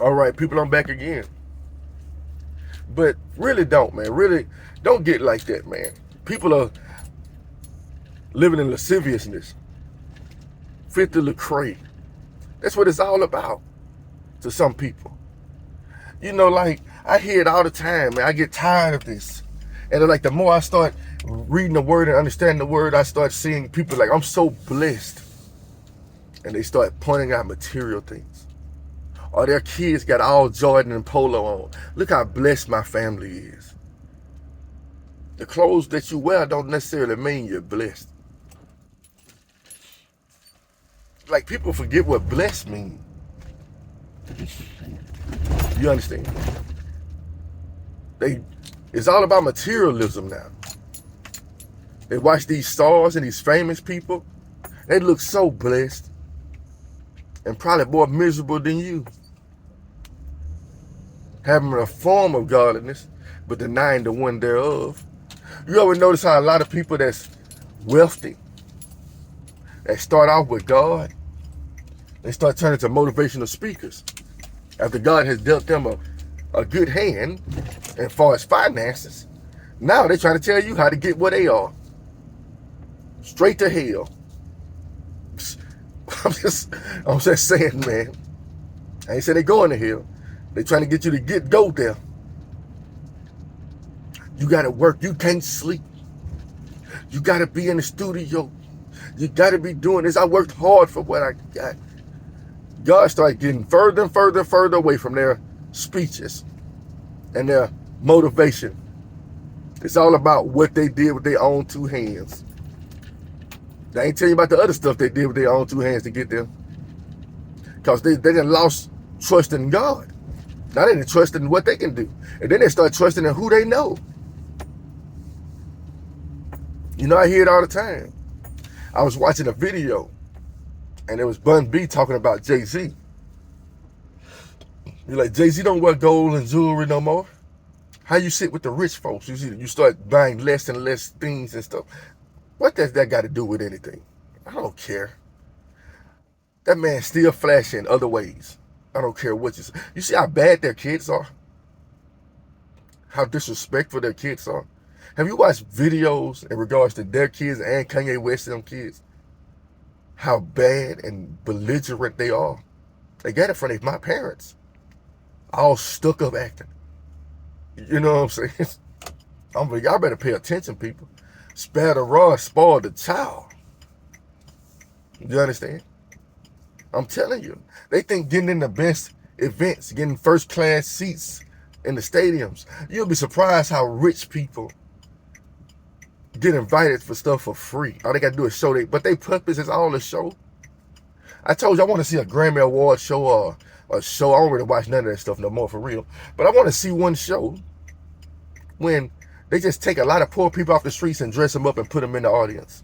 All right, people, I'm back again. But really don't, man. Really don't get like that, man. People are living in lasciviousness, fit to Lecrae. That's what it's all about to some people. You know, like, I hear it all the time, man. I get tired of this. And like, the more I start reading the word and understanding the word, I start seeing people like, I'm so blessed. And they start pointing out material things. Or their kids got all Jordan and Polo on. Look how blessed my family is. The clothes that you wear don't necessarily mean you're blessed. Like, people forget what blessed means. You understand? It's all about materialism now. They watch these stars and these famous people. They look so blessed and probably more miserable than you. Having a form of godliness, but denying the one thereof. You ever notice how a lot of people that's wealthy, that start off with God, they start turning to motivational speakers after God has dealt them a good hand as far as finances. Now they're trying to tell you how to get where they are. Straight to hell. I'm just saying, man. I ain't say they going to hell. They trying to get you to go there. You got to work. You can't sleep. You got to be in the studio. You got to be doing this. I worked hard for what I got. God started getting further and further and further away from their speeches and their motivation. It's all about what they did with their own two hands. They ain't tell you about the other stuff they did with their own two hands to get there. Because they done lost trust in God. Now they didn't trust in what they can do. And then they start trusting in who they know. You know, I hear it all the time. I was watching a video, and it was Bun B talking about Jay-Z. You're like, Jay-Z don't wear gold and jewelry no more. How you sit with the rich folks? You start buying less and less things and stuff. What does that got to do with anything? I don't care. That man's still flashing other ways. I don't care what you say. You see how bad their kids are? How disrespectful their kids are? Have you watched videos in regards to their kids and Kanye West and them kids? How bad and belligerent they are. They got it from my parents. All stuck up acting. You know what I'm saying? Y'all better pay attention, people. Spare the rod, spoil the child. You understand? I'm telling you. They think getting in the best events, getting first class seats in the stadiums. You'll be surprised how rich people get invited for stuff for free. All they got to do is show but they purpose is all a show. I told you I want to see a Grammy Award show or a show. I don't really watch none of that stuff no more for real. But I want to see one show when they just take a lot of poor people off the streets and dress them up and put them in the audience.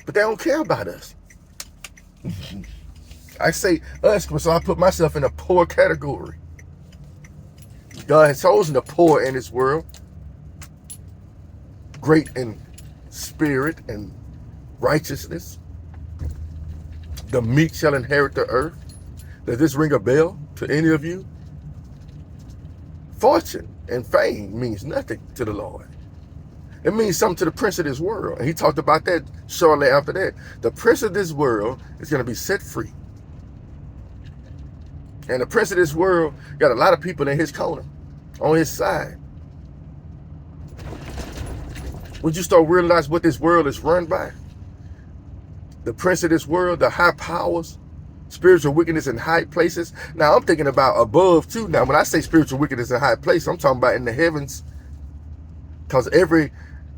But they don't care about us. I say us, so I put myself in a poor category. God has chosen the poor in this world. Great in spirit and righteousness. The meek shall inherit the earth. Does this ring a bell to any of you? Fortune and fame means nothing to the Lord. It means something to the prince of this world. And he talked about that shortly after that. The prince of this world is going to be set free. And the prince of this world got a lot of people in his corner, on his side. Would you start realizing what this world is run by? The prince of this world, the high powers, spiritual wickedness in high places. Now, I'm thinking about above, too. Now, when I say spiritual wickedness in high places, I'm talking about in the heavens. Because every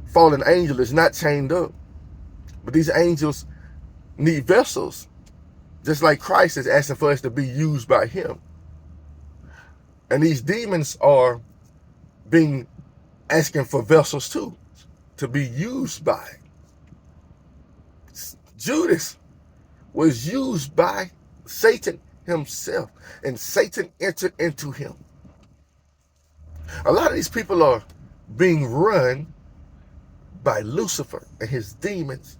fallen angel is not chained up. But these angels need vessels. Just like Christ is asking for us to be used by him. And these demons are asking for vessels, too, to be used by. Judas was used by Satan himself, and Satan entered into him. A lot of these people are being run by Lucifer and his demons,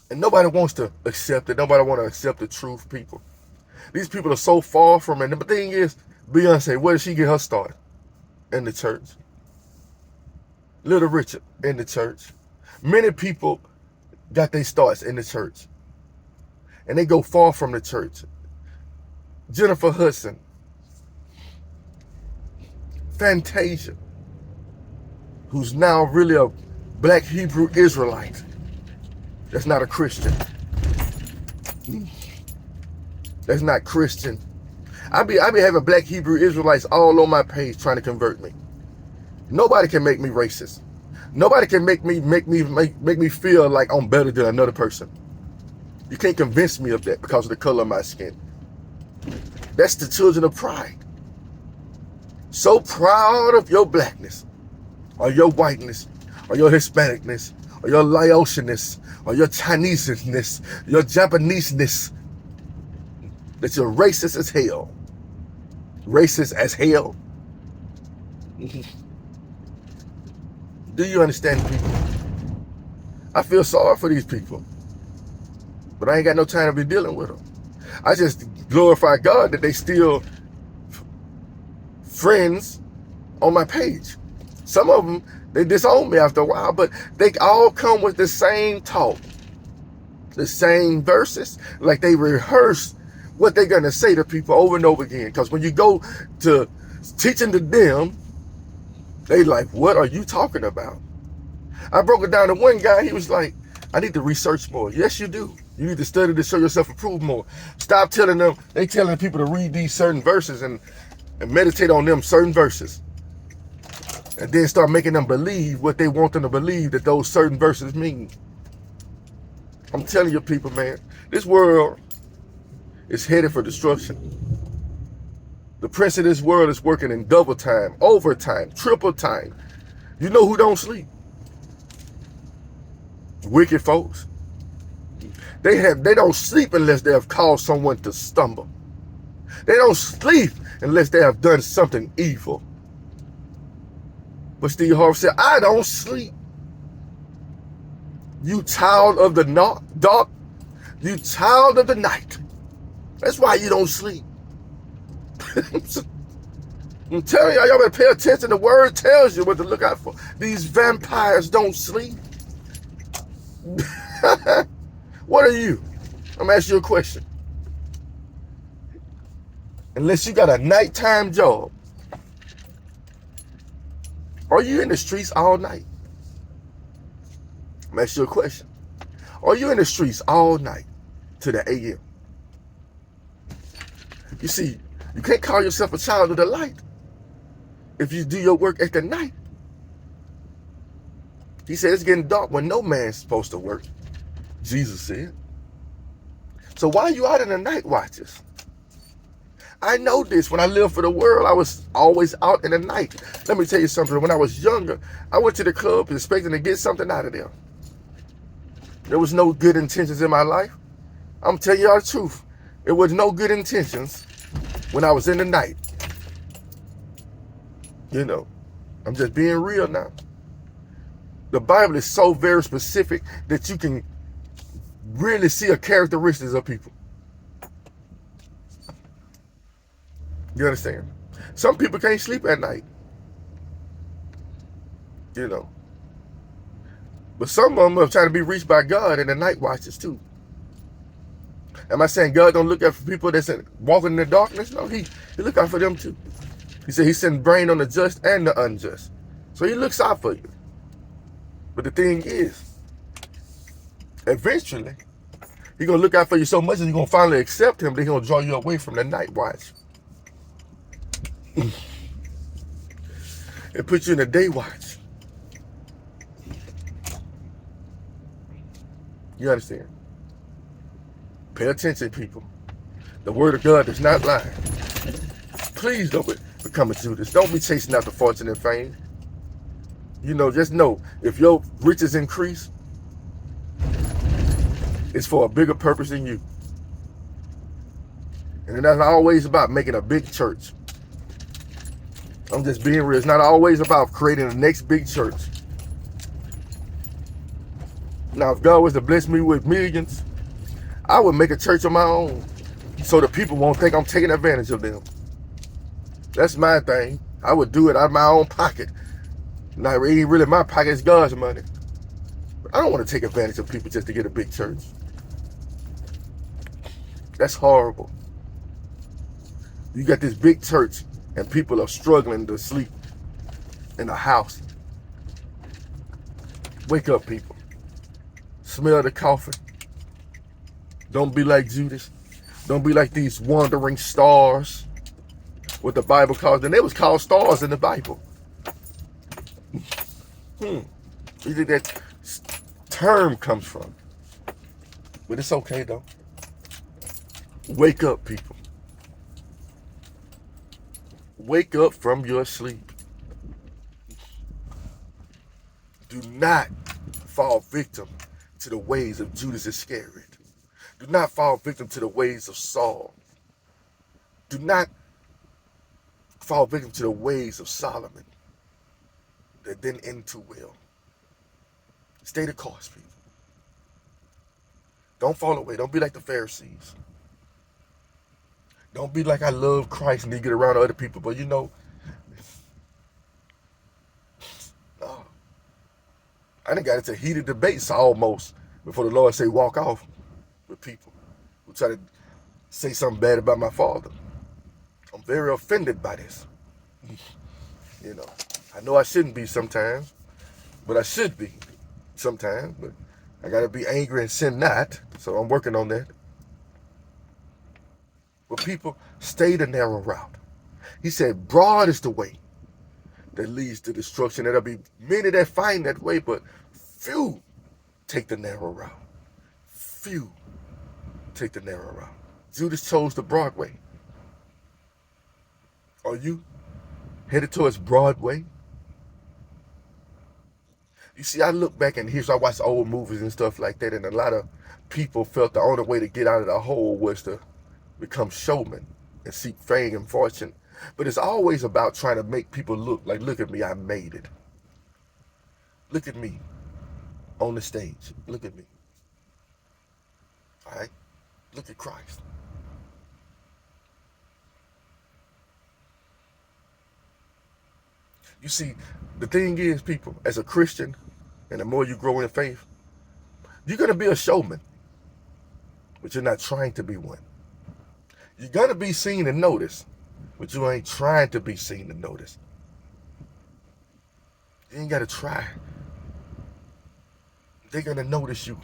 and nobody wants to accept it. Nobody wants to accept the truth, people. These people are so far from it. The thing is, Beyonce, where did she get her start? In the church. Little Richard, in the church. Many people got their starts in the church. And they go far from the church. Jennifer Hudson. Fantasia. Who's now really a black Hebrew Israelite. That's not a Christian. That's not Christian. I be having black Hebrew Israelites all on my page trying to convert me. Nobody can make me racist. Nobody can make me feel like I'm better than another person. You can't convince me of that because of the color of my skin. That's the children of pride. So proud of your blackness, or your whiteness, or your Hispanicness, or your Laotianness, or your Chineseness, your Japaneseness, that you're racist as hell. Racist as hell. Do you understand, people? I feel sorry for these people, but I ain't got no time to be dealing with them. I just glorify God that they still friends on my page. Some of them, they disown me after a while, but they all come with the same talk, the same verses, like they rehearse what they're going to say to people over and over again. Because when you go to teaching to them, they like, what are you talking about? I broke it down to one guy. He was like, I need to research more. Yes, you do. You need to study to show yourself approved more. Stop telling them, they telling people to read these certain verses and meditate on them certain verses. And then start making them believe what they want them to believe that those certain verses mean. I'm telling you, people, man, this world is headed for destruction. The prince of this world is working in double time, overtime, triple time. You know who don't sleep? Wicked folks. They don't sleep unless they have caused someone to stumble. They don't sleep unless they have done something evil. But Steve Harvey said, I don't sleep. You child of the dark, you child of the night. That's why you don't sleep. I'm telling y'all better pay attention. The word tells you what to look out for. These vampires don't sleep. What are you? I'm gonna ask you a question. Unless you got a nighttime job, are you in the streets all night? I'm gonna ask you a question. Are you in the streets all night to the AM? You see, you can't call yourself a child of the light if you do your work at the night. He said it's getting dark when no man's supposed to work, Jesus said. So why are you out in the night watches? I know this. When I lived for the world, I was always out in the night. Let me tell you something. When I was younger, I went to the club expecting to get something out of there. There was no good intentions in my life. I'm telling y'all the truth. It was no good intentions when I was in the night. You know, I'm just being real now. The Bible is so very specific that you can really see a characteristics of people. You understand? Some people can't sleep at night. You know. But some of them are trying to be reached by God in the night watches too. Am I saying God don't look out for people that's walking in the darkness? No, he look out for them too. He said he sends rain on the just and the unjust. So he looks out for you. But the thing is, eventually, he's going to look out for you so much that you're going to finally accept him that he's going to draw you away from the night watch. And put you in the day watch. You understand? Pay attention, people. The word of God does not lie. Please don't become a Judas. Don't be chasing after fortune and fame. You know, just know, if your riches increase, it's for a bigger purpose than you. And it's not always about making a big church. I'm just being real. It's not always about creating the next big church. Now, if God was to bless me with millions, I would make a church of my own. so the people won't think I'm taking advantage of them. That's my thing. I would do it out of my own pocket. Not really my pocket, it's God's money. But I don't want to take advantage of people just to get a big church. That's horrible. You got this big church and people are struggling to sleep in a house. Wake up, people. Smell the coffin. Don't be like Judas. Don't be like these wandering stars, what the Bible calls them. They was called stars in the Bible. You think that term comes from? But it's okay, though. Wake up, people. Wake up from your sleep. Do not fall victim to the ways of Judas Iscariot. Do not fall victim to the ways of Saul. Do not fall victim to the ways of Solomon that didn't end too well. Stay the course, people. Don't fall away. Don't be like the Pharisees. Don't be like I love Christ and then get around other people. But you know, I done got into heated debates almost before the Lord say walk off with people who try to say something bad about my father. I'm very offended by this. You know, I know I shouldn't be sometimes, but I should be sometimes. But I got to be angry and sin not. So I'm working on that. But people, stay the narrow route. He said, broad is the way that leads to destruction. There'll be many that find that way, but few take the narrow route. Few take the narrow route. Judas chose the broad way. Are you headed towards Broadway? You see, I look back and I watch old movies and stuff like that, and a lot of people felt the only way to get out of the hole was to become showmen and seek fame and fortune. But it's always about trying to make people look at me, I made it. Look at me on the stage. Look at me. All right? Look at Christ. You see, the thing is, people, as a Christian, and the more you grow in faith, you're going to be a showman, but you're not trying to be one. You're going to be seen and noticed, but you ain't trying to be seen and noticed. You ain't got to try. They're going to notice you.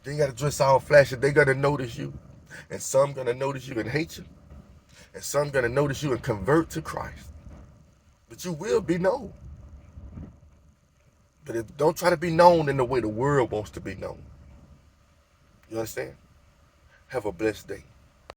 You ain't got to dress all flashy. They're going to notice you. And some going to notice you and hate you. And some going to notice you and convert to Christ. But you will be known. But don't try to be known in the way the world wants to be known. You understand? Have a blessed day.